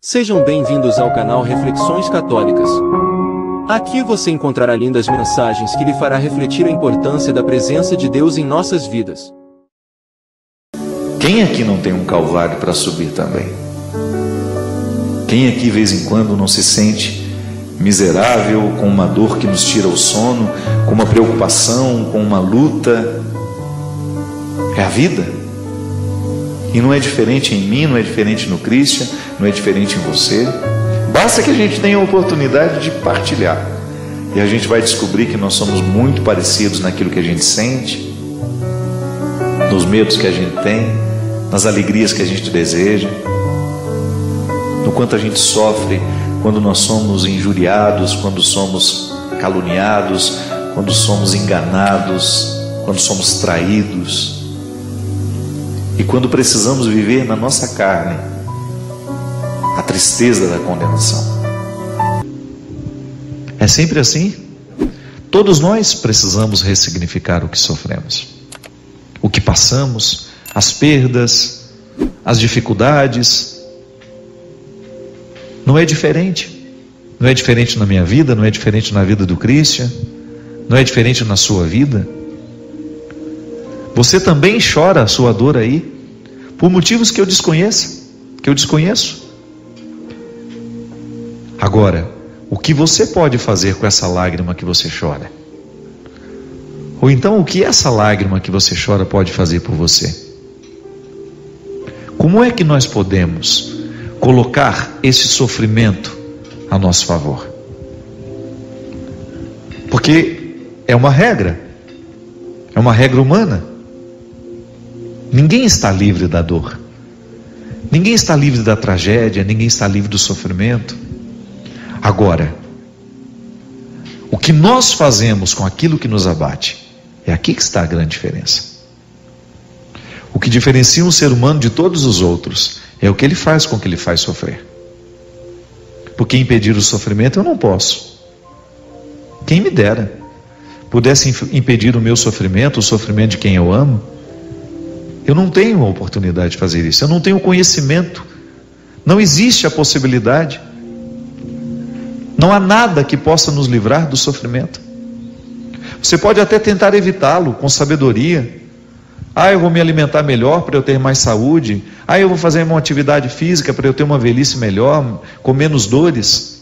Sejam bem-vindos ao canal Reflexões Católicas. Aqui você encontrará lindas mensagens que lhe fará refletir a importância da presença de Deus em nossas vidas. Quem aqui não tem um calvário para subir também? Quem aqui de vez em quando não se sente miserável, com uma dor que nos tira o sono, com uma preocupação, com uma luta? É a vida. E não é diferente em mim, não é diferente no Christian, não é diferente em você. Basta que a gente tenha a oportunidade de partilhar, e a gente vai descobrir que nós somos muito parecidos naquilo que a gente sente, nos medos que a gente tem, nas alegrias que a gente deseja, no quanto a gente sofre quando nós somos injuriados, quando somos caluniados, quando somos enganados, quando somos traídos, e quando precisamos viver na nossa carne a tristeza da condenação. É sempre assim. Todos nós precisamos ressignificar o que sofremos, o que passamos, as perdas, as dificuldades. Não é diferente. Não é diferente na minha vida, não é diferente na vida do Christian, não é diferente na sua vida. Você também chora a sua dor aí, por motivos que eu desconheço. Agora, o que você pode fazer com essa lágrima que você chora? Ou então, o que essa lágrima que você chora pode fazer por você? Como é que nós podemos colocar esse sofrimento a nosso favor? Porque é uma regra humana. Ninguém está livre da dor, ninguém está livre da tragédia, ninguém está livre do sofrimento. Agora, o que nós fazemos com aquilo que nos abate, é aqui que está a grande diferença. O que diferencia um ser humano de todos os outros é o que ele faz com o que ele faz sofrer. Porque impedir o sofrimento eu não posso. Quem me dera pudesse impedir o meu sofrimento, o sofrimento de quem eu amo. Eu não tenho a oportunidade de fazer isso, eu não tenho conhecimento, não existe a possibilidade, não há nada que possa nos livrar do sofrimento. Você pode até tentar evitá-lo com sabedoria. Eu vou me alimentar melhor para eu ter mais saúde, eu vou fazer uma atividade física para eu ter uma velhice melhor, com menos dores.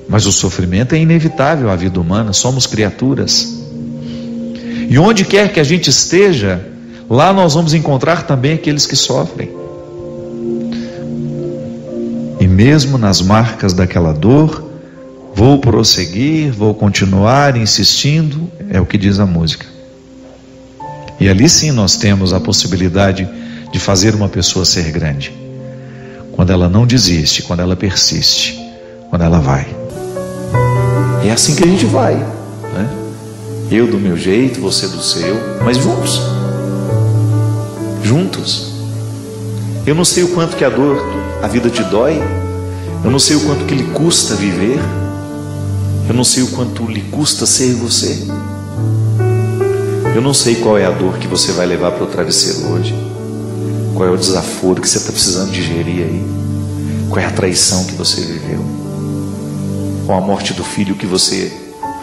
Mas o sofrimento é inevitável à vida humana, somos criaturas, e onde quer que a gente esteja, lá nós vamos encontrar também aqueles que sofrem. E mesmo nas marcas daquela dor, vou prosseguir, vou continuar insistindo, é o que diz a música. E ali sim nós temos a possibilidade de fazer uma pessoa ser grande, quando ela não desiste, quando ela persiste, quando ela vai. É assim que a gente vai, né? Eu do meu jeito, você do seu, mas juntos. Eu não sei o quanto que a vida te dói, eu não sei o quanto que lhe custa viver, eu não sei o quanto lhe custa ser você, eu não sei qual é a dor que você vai levar para o travesseiro hoje, qual é o desaforo que você está precisando digerir aí, qual é a traição que você viveu, qual a morte do filho que você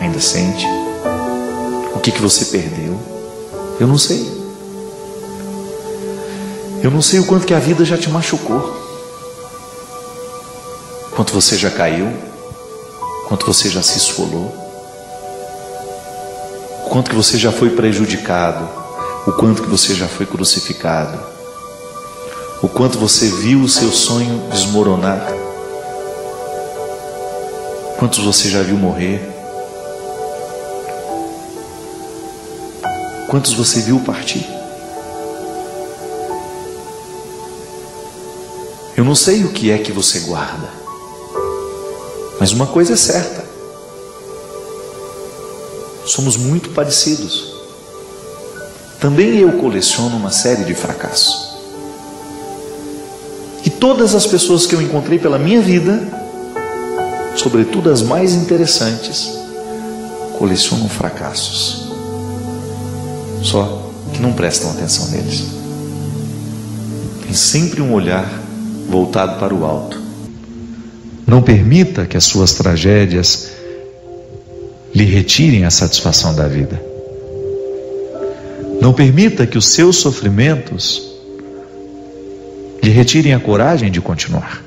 ainda sente, o que você perdeu. Eu não sei. Eu não sei o quanto que a vida já te machucou, quanto você já caiu, quanto você já se esfolou, o quanto que você já foi prejudicado, o quanto que você já foi crucificado, o quanto você viu o seu sonho desmoronar, quantos você já viu morrer, quantos você viu partir. Eu não sei o que é que você guarda, mas uma coisa é certa: somos muito parecidos. Também eu coleciono uma série de fracassos, e todas as pessoas que eu encontrei pela minha vida, sobretudo as mais interessantes, colecionam fracassos, só que não prestam atenção neles. Tem sempre um olhar voltado para o alto. Não permita que as suas tragédias lhe retirem a satisfação da vida. Não permita que os seus sofrimentos lhe retirem a coragem de continuar.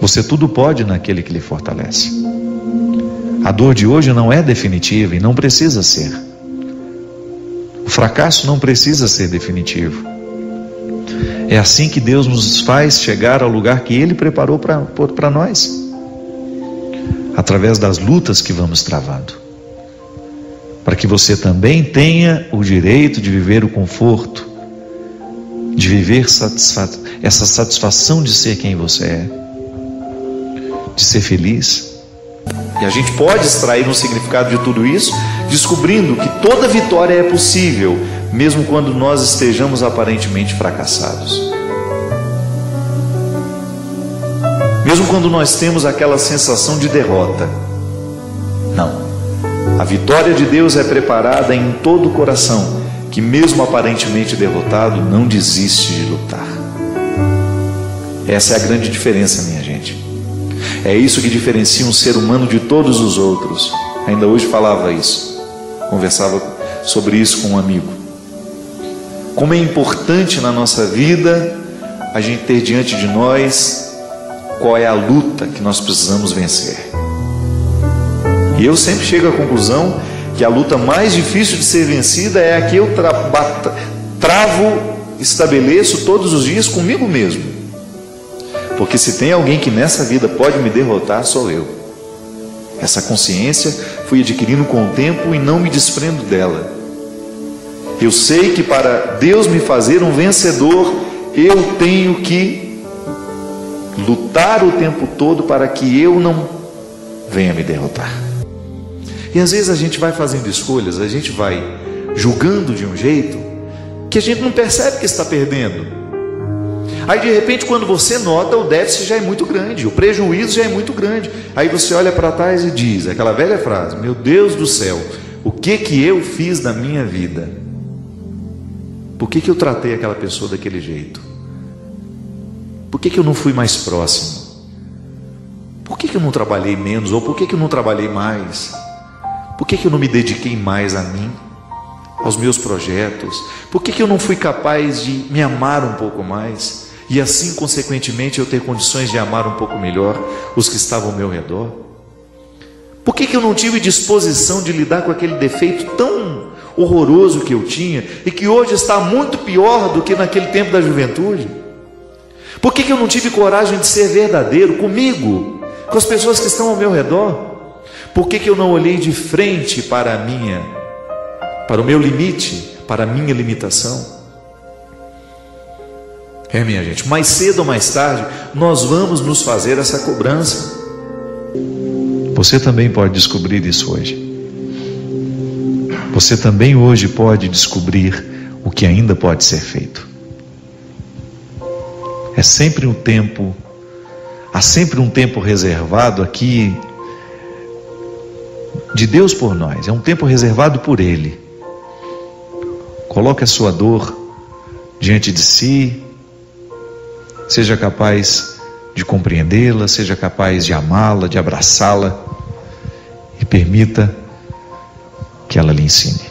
Você tudo pode naquele que lhe fortalece. A dor de hoje não é definitiva e não precisa ser. O fracasso não precisa ser definitivo. É assim que Deus nos faz chegar ao lugar que Ele preparou para nós, através das lutas que vamos travando, para que você também tenha o direito de viver o conforto, de viver essa satisfação de ser quem você é, de ser feliz. E a gente pode extrair um significado de tudo isso, descobrindo que toda vitória é possível, mesmo quando nós estejamos aparentemente fracassados. Mesmo quando nós temos aquela sensação de derrota. Não. A vitória de Deus é preparada em todo o coração, que mesmo aparentemente derrotado, não desiste de lutar. Essa é a grande diferença, minha gente. É isso que diferencia um ser humano de todos os outros. Ainda hoje falava isso, conversava sobre isso com um amigo. Como é importante na nossa vida a gente ter diante de nós qual é a luta que nós precisamos vencer. E eu sempre chego à conclusão que a luta mais difícil de ser vencida é a que eu estabeleço todos os dias comigo mesmo. Porque se tem alguém que nessa vida pode me derrotar, sou eu. Essa consciência fui adquirindo com o tempo e não me desprendo dela. Eu sei que para Deus me fazer um vencedor, eu tenho que lutar o tempo todo para que eu não venha me derrotar. E às vezes a gente vai fazendo escolhas, a gente vai julgando de um jeito que a gente não percebe que está perdendo. Aí de repente, quando você nota, o déficit já é muito grande, o prejuízo já é muito grande. Aí você olha para trás e diz aquela velha frase: meu Deus do céu, o que eu fiz na minha vida? Por que eu tratei aquela pessoa daquele jeito? Por que eu não fui mais próximo? Por que eu não trabalhei menos? Ou por que eu não trabalhei mais? Por que eu não me dediquei mais a mim, aos meus projetos? Por que eu não fui capaz de me amar um pouco mais? E assim, consequentemente, eu ter condições de amar um pouco melhor os que estavam ao meu redor? Por que eu não tive disposição de lidar com aquele defeito tão horroroso que eu tinha e que hoje está muito pior do que naquele tempo da juventude? Por que eu não tive coragem de ser verdadeiro comigo, com as pessoas que estão ao meu redor? Por que eu não olhei de frente para o meu limite, para a minha limitação? Minha gente, mais cedo ou mais tarde, nós vamos nos fazer essa cobrança. Você também pode descobrir isso hoje. Você também hoje pode descobrir o que ainda pode ser feito. Há sempre um tempo reservado aqui de Deus por nós. É um tempo reservado por Ele. Coloque a sua dor diante de si. Seja capaz de compreendê-la, seja capaz de amá-la, de abraçá-la e permita que ela lhe ensine.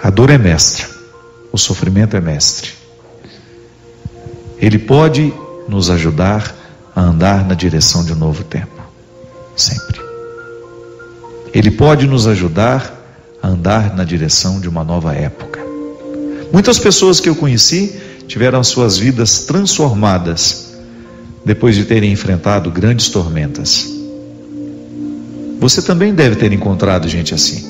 A dor é mestra, o sofrimento é mestre. Ele pode nos ajudar a andar na direção de um novo tempo, sempre. Ele pode nos ajudar a andar na direção de uma nova época. Muitas pessoas que eu conheci tiveram suas vidas transformadas depois de terem enfrentado grandes tormentas. Você também deve ter encontrado gente assim,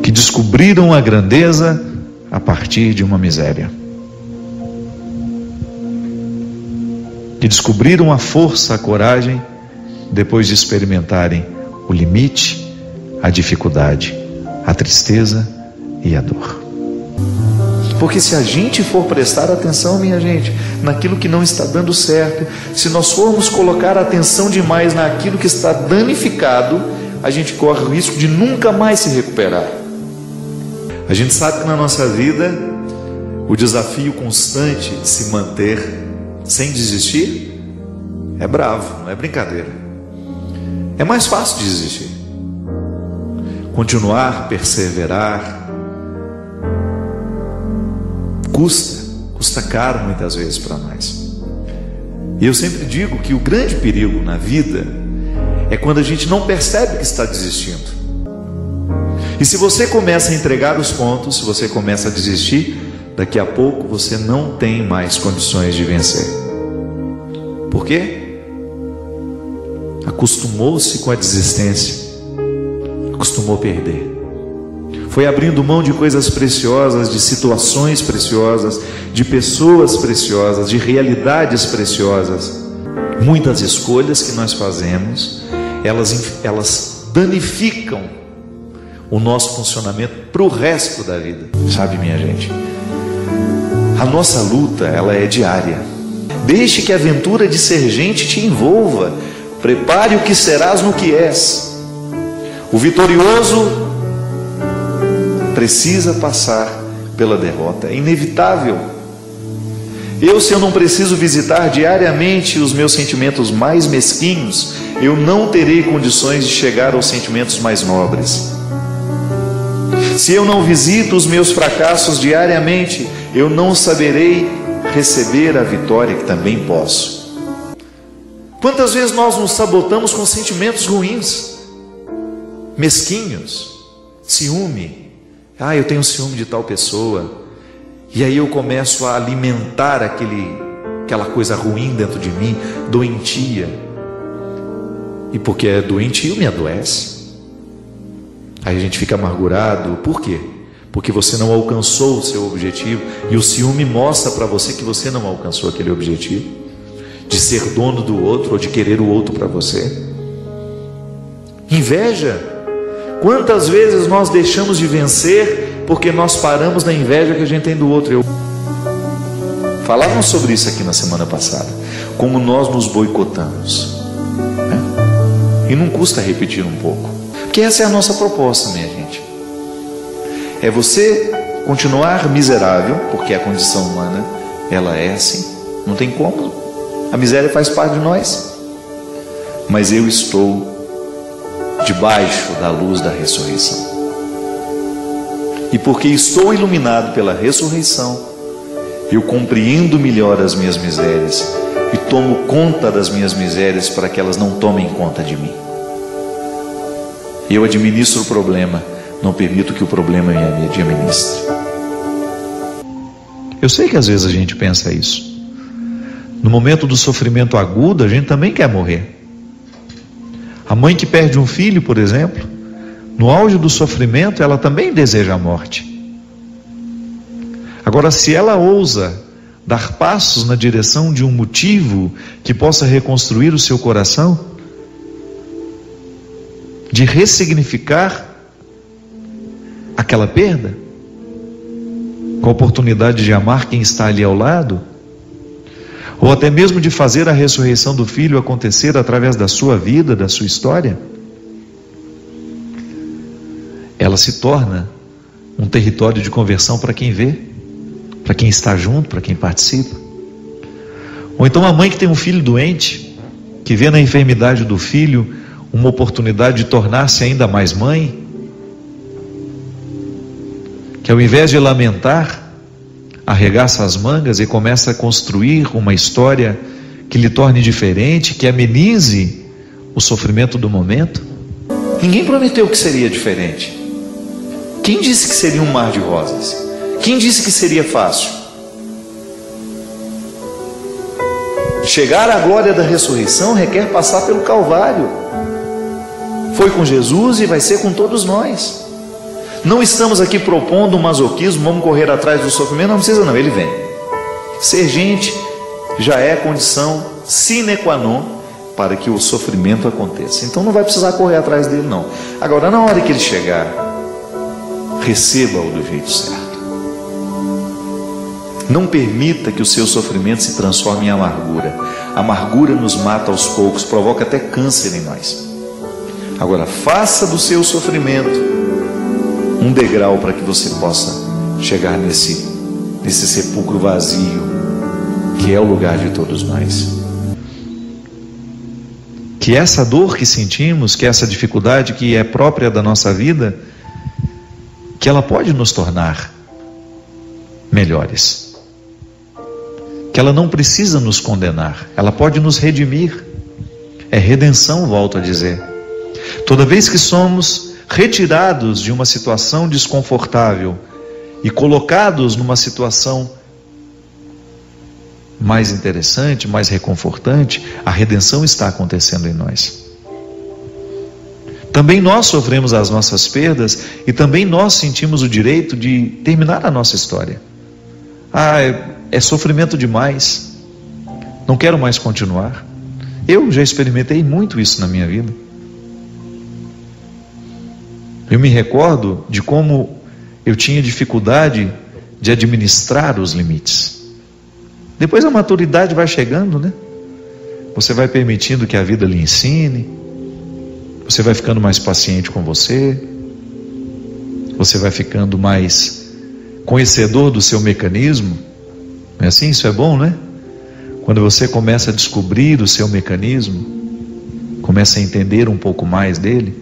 que descobriram a grandeza a partir de uma miséria, que descobriram a força, a coragem depois de experimentarem o limite, a dificuldade, a tristeza e a dor. Porque se a gente for prestar atenção, minha gente, naquilo que não está dando certo, se nós formos colocar atenção demais naquilo que está danificado, a gente corre o risco de nunca mais se recuperar. A gente sabe que na nossa vida o desafio constante de se manter sem desistir é bravo, não é brincadeira. É mais fácil desistir. Continuar, perseverar, custa caro muitas vezes para nós. E eu sempre digo que o grande perigo na vida é quando a gente não percebe que está desistindo. E se você começa a entregar os pontos, se você começa a desistir, daqui a pouco você não tem mais condições de vencer. Por quê? Acostumou-se com a desistência, acostumou a perder. Foi abrindo mão de coisas preciosas, de situações preciosas, de pessoas preciosas, de realidades preciosas. Muitas escolhas que nós fazemos, elas danificam o nosso funcionamento para o resto da vida. Sabe, minha gente, a nossa luta, ela é diária. Deixe que a aventura de ser gente te envolva. Prepare o que serás no que és. O vitorioso precisa passar pela derrota, é inevitável. Se eu não preciso visitar diariamente os meus sentimentos mais mesquinhos, eu não terei condições de chegar aos sentimentos mais nobres. Se eu não visito os meus fracassos diariamente, eu não saberei receber a vitória que também posso. Quantas vezes nós nos sabotamos com sentimentos ruins, mesquinhos, ciúme. Eu tenho ciúme de tal pessoa. E aí eu começo a alimentar aquela coisa ruim dentro de mim, doentia. E porque é doentio, me adoece. Aí a gente fica amargurado. Por quê? Porque você não alcançou o seu objetivo. E o ciúme mostra para você que você não alcançou aquele objetivo, de ser dono do outro ou de querer o outro para você. Inveja. Quantas vezes nós deixamos de vencer porque nós paramos na inveja que a gente tem do outro? Falávamos sobre isso aqui na semana passada, como nós nos boicotamos, né? E não custa repetir um pouco, porque essa é a nossa proposta, minha gente. É você continuar miserável, porque a condição humana, ela é assim, não tem como. A miséria faz parte de nós. Mas eu estou debaixo da luz da ressurreição. E porque estou iluminado pela ressurreição, eu compreendo melhor as minhas misérias e tomo conta das minhas misérias para que elas não tomem conta de mim. Eu administro o problema, não permito que o problema me administre. Eu sei que às vezes a gente pensa isso. No momento do sofrimento agudo, a gente também quer morrer. A mãe que perde um filho, por exemplo, no auge do sofrimento, ela também deseja a morte. Agora, se ela ousa dar passos na direção de um motivo que possa reconstruir o seu coração, de ressignificar aquela perda, com a oportunidade de amar quem está ali ao lado, ou até mesmo de fazer a ressurreição do filho acontecer através da sua vida, da sua história, ela se torna um território de conversão para quem vê, para quem está junto, para quem participa. Ou então a mãe que tem um filho doente, que vê na enfermidade do filho uma oportunidade de tornar-se ainda mais mãe, que ao invés de lamentar, arregaça as mangas e começa a construir uma história que lhe torne diferente, que amenize o sofrimento do momento. Ninguém prometeu que seria diferente. Quem disse que seria um mar de rosas? Quem disse que seria fácil? Chegar à glória da ressurreição requer passar pelo Calvário. Foi com Jesus e vai ser com todos nós. Não estamos aqui propondo um masoquismo, vamos correr atrás do sofrimento, não precisa não, ele vem. Ser gente já é condição sine qua non para que o sofrimento aconteça. Então não vai precisar correr atrás dele não. Agora, na hora que ele chegar, receba-o do jeito certo. Não permita que o seu sofrimento se transforme em amargura. A amargura nos mata aos poucos, provoca até câncer em nós. Agora, faça do seu sofrimento um degrau para que você possa chegar nesse nesse sepulcro vazio, que é o lugar de todos nós. Que essa dor que sentimos, que essa dificuldade que é própria da nossa vida, que ela pode nos tornar melhores. Que ela não precisa nos condenar, ela pode nos redimir. É redenção, volto a dizer. Toda vez que somos retirados de uma situação desconfortável e colocados numa situação mais interessante, mais reconfortante, a redenção está acontecendo em nós. Também nós sofremos as nossas perdas e também nós sentimos o direito de terminar a nossa história. É sofrimento demais, não quero mais continuar. Eu já experimentei muito isso na minha vida. Eu me recordo de como eu tinha dificuldade de administrar os limites. Depois a maturidade vai chegando, né? Você vai permitindo que a vida lhe ensine, você vai ficando mais paciente com você, você vai ficando mais conhecedor do seu mecanismo. Não é assim? Isso é bom, né? Quando você começa a descobrir o seu mecanismo, começa a entender um pouco mais dele,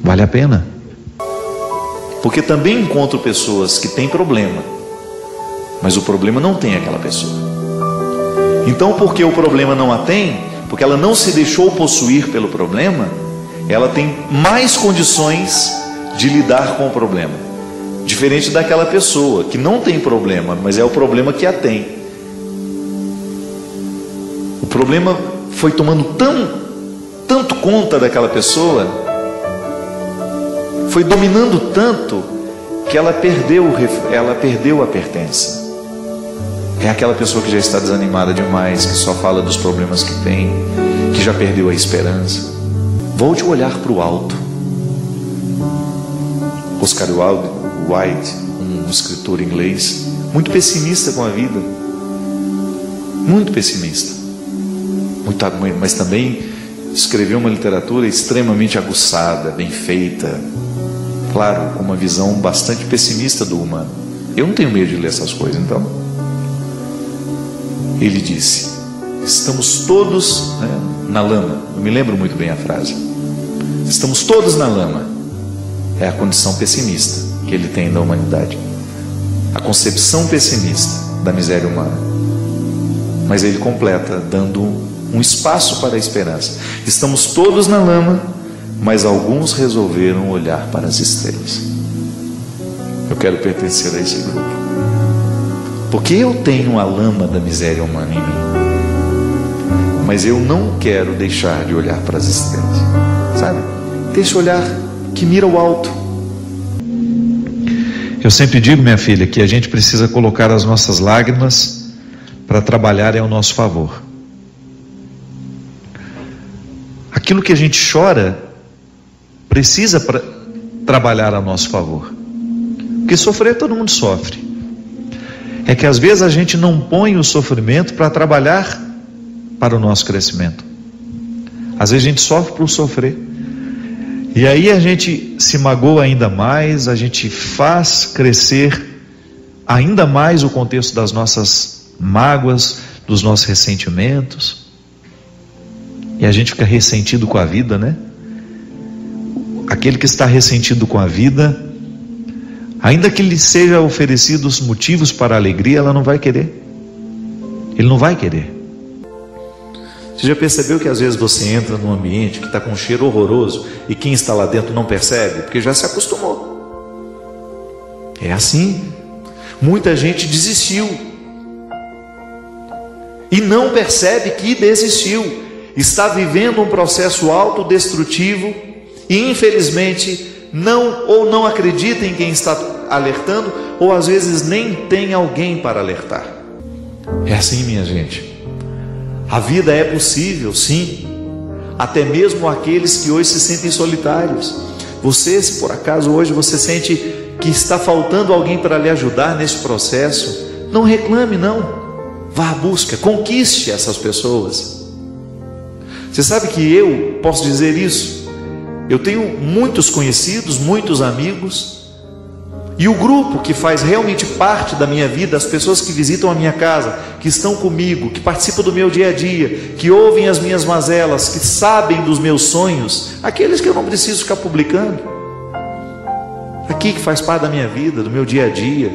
vale a pena. Porque também encontro pessoas que têm problema, mas o problema não tem aquela pessoa. Então, porque o problema não a tem, porque ela não se deixou possuir pelo problema, ela tem mais condições de lidar com o problema. Diferente daquela pessoa que não tem problema, mas é o problema que a tem. O problema foi tomando tanto conta daquela pessoa, foi dominando tanto, que ela perdeu a pertença. É aquela pessoa que já está desanimada demais, que só fala dos problemas que tem, que já perdeu a esperança. Volte a olhar para o alto. Oscar Wilde, um escritor inglês, muito pessimista com a vida, muito pessimista, mas também escreveu uma literatura extremamente aguçada, bem feita, claro, com uma visão bastante pessimista do humano. Eu não tenho medo de ler essas coisas, então. Ele disse: estamos todos na lama. Eu me lembro muito bem a frase. Estamos todos na lama. É a condição pessimista que ele tem da humanidade, a concepção pessimista da miséria humana. Mas ele completa dando um espaço para a esperança. Estamos todos na lama, mas alguns resolveram olhar para as estrelas. Eu quero pertencer a esse grupo, porque eu tenho a lama da miséria humana em mim, mas eu não quero deixar de olhar para as estrelas, sabe? Deixa olhar que mira o alto. Eu sempre digo, minha filha, que a gente precisa colocar as nossas lágrimas para trabalhar ao nosso favor. Aquilo que a gente chora precisa trabalhar a nosso favor, porque sofrer todo mundo sofre. É que às vezes a gente não põe o sofrimento para trabalhar para o nosso crescimento. Às vezes a gente sofre por sofrer, e aí a gente se magoa ainda mais, a gente faz crescer ainda mais o contexto das nossas mágoas, dos nossos ressentimentos, e a gente fica ressentido com a vida, né? Aquele que está ressentido com a vida, ainda que lhe seja oferecidos motivos para a alegria, ela não vai querer. Ele não vai querer. Você já percebeu que às vezes você entra num ambiente que está com um cheiro horroroso e quem está lá dentro não percebe? Porque já se acostumou. É assim. Muita gente desistiu e não percebe que desistiu. Está vivendo um processo autodestrutivo e infelizmente não acredita em quem está alertando, ou às vezes nem tem alguém para alertar. É assim, minha gente. A vida é possível, sim, até mesmo aqueles que hoje se sentem solitários. Você, se por acaso hoje você sente que está faltando alguém para lhe ajudar nesse processo, não reclame, não. Vá à busca, conquiste essas pessoas. Você sabe que eu posso dizer isso? Eu tenho muitos conhecidos, muitos amigos, E o grupo que faz realmente parte da minha vida, as pessoas que visitam a minha casa, que estão comigo, que participam do meu dia a dia, que ouvem as minhas mazelas, que sabem dos meus sonhos, aqueles que eu não preciso ficar publicando, aqui que faz parte da minha vida, do meu dia a dia,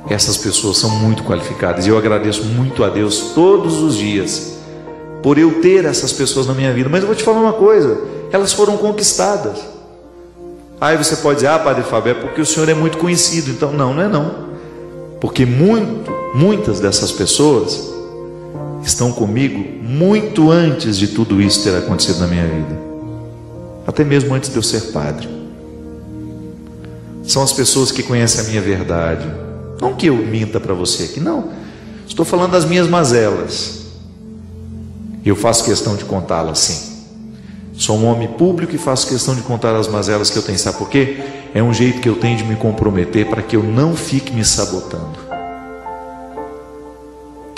essas pessoas são muito qualificadas, e eu agradeço muito a Deus todos os dias por eu ter essas pessoas na minha vida. Mas eu vou te falar uma coisa, elas foram conquistadas. Aí você pode dizer: Padre Fábio, é porque o senhor é muito conhecido. Então não é não, porque muitas dessas pessoas estão comigo muito antes de tudo isso ter acontecido na minha vida, até mesmo antes de eu ser padre. São as pessoas que conhecem a minha verdade. Não que eu minta para você aqui, não, estou falando das minhas mazelas, e eu faço questão de contá-las, sim. Sou um homem público e faço questão de contar as mazelas que eu tenho. Sabe por quê? É um jeito que eu tenho de me comprometer para que eu não fique me sabotando.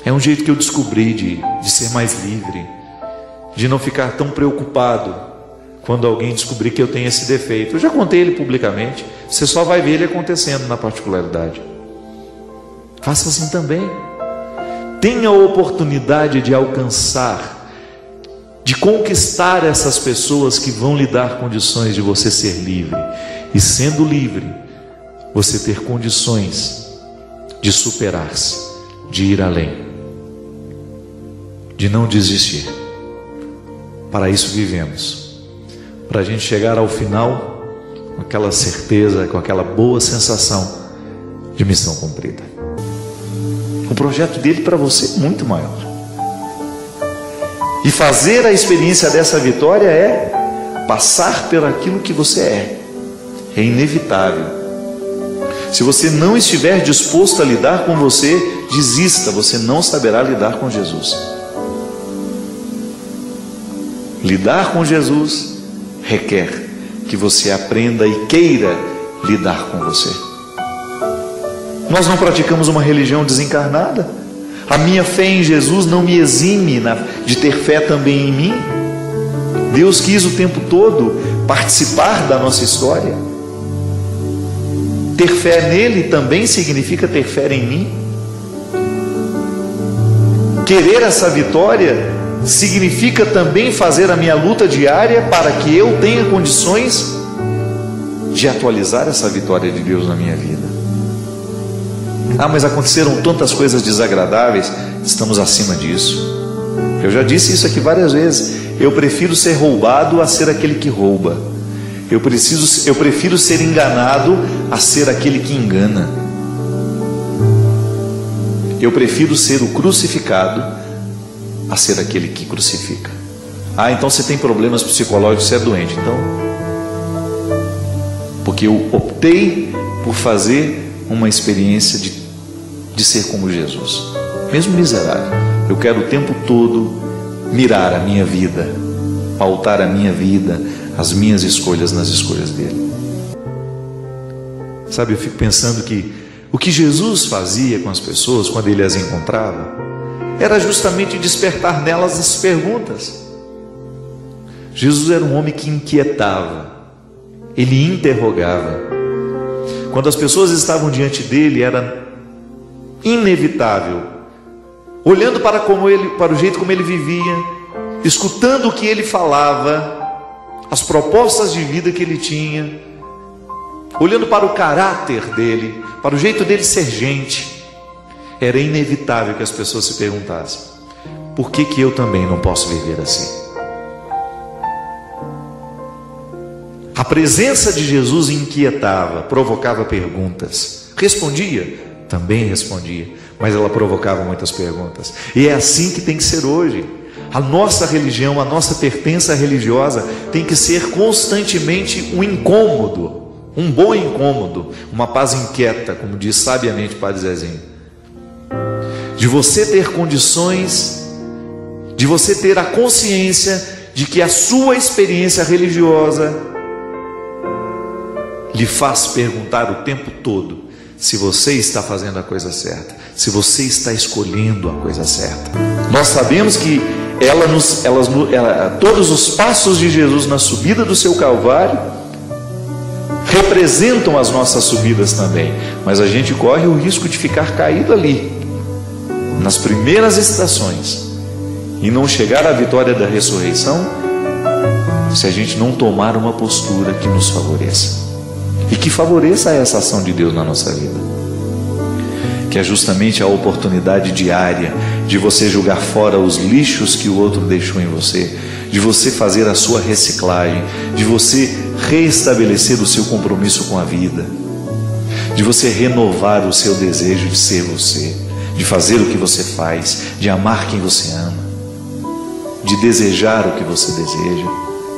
É um jeito que eu descobri de ser mais livre, de não ficar tão preocupado quando alguém descobrir que eu tenho esse defeito. Eu já contei ele publicamente, você só vai ver ele acontecendo na particularidade. Faça assim também. Tenha a oportunidade de alcançar, de conquistar essas pessoas que vão lhe dar condições de você ser livre. E sendo livre, você ter condições de superar-se, de ir além, de não desistir. Para isso vivemos, para a gente chegar ao final com aquela certeza, com aquela boa sensação de missão cumprida. O projeto dele para você é muito maior. E fazer a experiência dessa vitória é passar por aquilo que você é. É inevitável. Se você não estiver disposto a lidar com você, desista, você não saberá lidar com Jesus. Lidar com Jesus requer que você aprenda e queira lidar com você. Nós não praticamos uma religião desencarnada. A minha fé em Jesus não me exime de ter fé também em mim. Deus quis o tempo todo participar da nossa história. Ter fé nele também significa ter fé em mim. Querer essa vitória significa também fazer a minha luta diária para que eu tenha condições de atualizar essa vitória de Deus na minha vida. Mas aconteceram tantas coisas desagradáveis. Estamos acima disso. Eu já disse isso aqui várias vezes. Eu prefiro ser roubado a ser aquele que rouba. Eu prefiro ser enganado a ser aquele que engana. Eu prefiro ser o crucificado a ser aquele que crucifica. Então você tem problemas psicológicos, você é doente. Então, porque eu optei por fazer uma experiência de ser como Jesus, mesmo miserável. Eu quero o tempo todo mirar a minha vida, pautar a minha vida, as minhas escolhas nas escolhas dele. Sabe, eu fico pensando que o que Jesus fazia com as pessoas quando ele as encontrava era justamente despertar nelas as perguntas. Jesus era um homem que inquietava, ele interrogava. Quando as pessoas estavam diante dele, era inevitável, olhando para o jeito como ele vivia, escutando o que ele falava, as propostas de vida que ele tinha, olhando para o caráter dele, para o jeito dele ser gente, era inevitável que as pessoas se perguntassem: por que eu também não posso viver assim? A presença de Jesus inquietava, provocava perguntas. Respondia? Também respondia, mas ela provocava muitas perguntas. E é assim que tem que ser hoje. A nossa religião, a nossa pertença religiosa tem que ser constantemente um incômodo, um bom incômodo, uma paz inquieta, como diz sabiamente o Padre Zezinho. De você ter condições, de você ter a consciência de que a sua experiência religiosa lhe faz perguntar o tempo todo se você está fazendo a coisa certa, se você está escolhendo a coisa certa. Nós sabemos que todos os passos de Jesus na subida do seu Calvário representam as nossas subidas também, mas a gente corre o risco de ficar caído ali, nas primeiras estações, e não chegar à vitória da ressurreição, se a gente não tomar uma postura que nos favoreça, e que favoreça essa ação de Deus na nossa vida, que é justamente a oportunidade diária de você jogar fora os lixos que o outro deixou em você, de você fazer a sua reciclagem, de você reestabelecer o seu compromisso com a vida, de você renovar o seu desejo de ser você, de fazer o que você faz, de amar quem você ama, de desejar o que você deseja.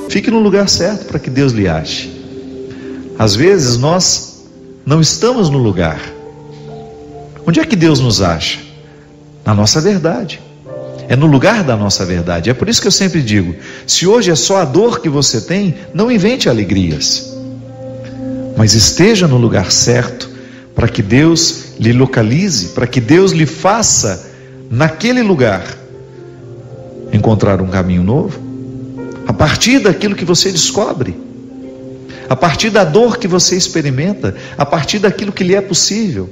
Fique no lugar certo para que Deus lhe ache. Às vezes nós não estamos no lugar. Onde é que Deus nos acha? Na nossa verdade. É no lugar da nossa verdade. É por isso que eu sempre digo, se hoje é só a dor que você tem, não invente alegrias, mas esteja no lugar certo, para que Deus lhe localize, para que Deus lhe faça, naquele lugar, encontrar um caminho novo, a partir daquilo que você descobre, a partir da dor que você experimenta, a partir daquilo que lhe é possível.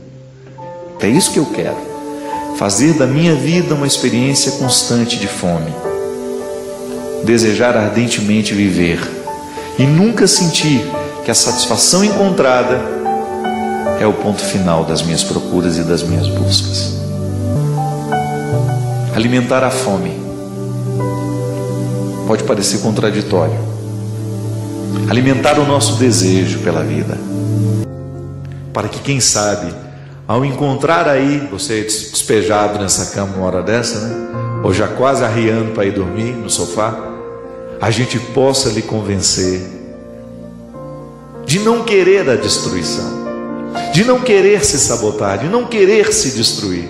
É isso que eu quero, fazer da minha vida uma experiência constante de fome, desejar ardentemente viver e nunca sentir que a satisfação encontrada é o ponto final das minhas procuras e das minhas buscas. Alimentar a fome pode parecer contraditório. Alimentar o nosso desejo pela vida, para que, quem sabe, ao encontrar aí você despejado nessa cama uma hora dessa, né? Ou já quase arriando para ir dormir no sofá, a gente possa lhe convencer de não querer a destruição, de não querer se sabotar, de não querer se destruir,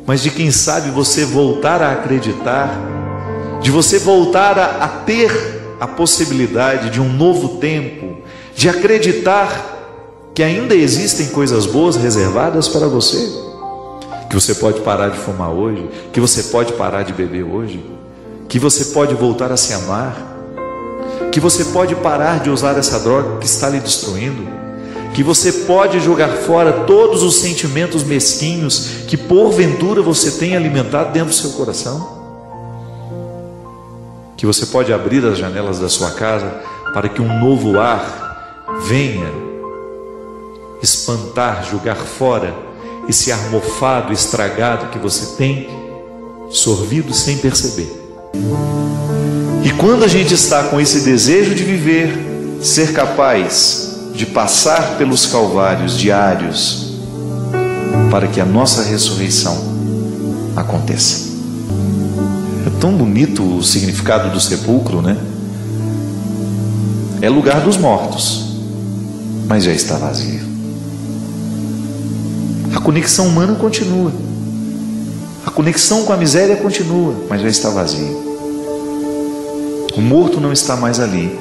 mas de, quem sabe, você voltar a acreditar, de você voltar a ter a possibilidade de um novo tempo, de acreditar que ainda existem coisas boas reservadas para você, que você pode parar de fumar hoje, que você pode parar de beber hoje, que você pode voltar a se amar, que você pode parar de usar essa droga que está lhe destruindo, que você pode jogar fora todos os sentimentos mesquinhos que porventura você tem alimentado dentro do seu coração, que você pode abrir as janelas da sua casa para que um novo ar venha espantar, jogar fora esse ar mofado, estragado que você tem sorvido sem perceber. E quando a gente está com esse desejo de viver, ser capaz de passar pelos calvários diários para que a nossa ressurreição aconteça. É tão bonito o significado do sepulcro, né? É lugar dos mortos, mas já está vazio. A conexão humana continua, a conexão com a miséria continua, mas já está vazio. O morto não está mais ali.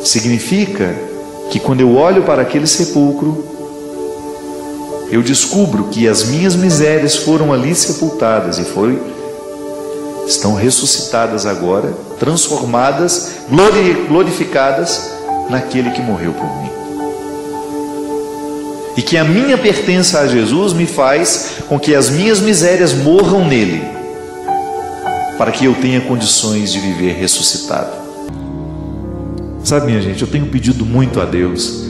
Significa que quando eu olho para aquele sepulcro, eu descubro que as minhas misérias foram ali sepultadas e estão ressuscitadas agora, transformadas, glorificadas naquele que morreu por mim. E que a minha pertença a Jesus me faz com que as minhas misérias morram nele, para que eu tenha condições de viver ressuscitado. Sabe, minha gente, eu tenho pedido muito a Deus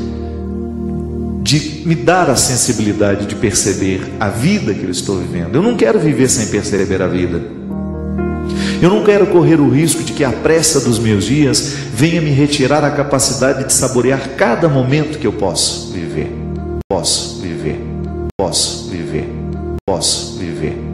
de me dar a sensibilidade de perceber a vida que eu estou vivendo. Eu não quero viver sem perceber a vida. Eu não quero correr o risco de que a pressa dos meus dias venha me retirar a capacidade de saborear cada momento que eu posso viver. Posso viver, posso viver, posso viver.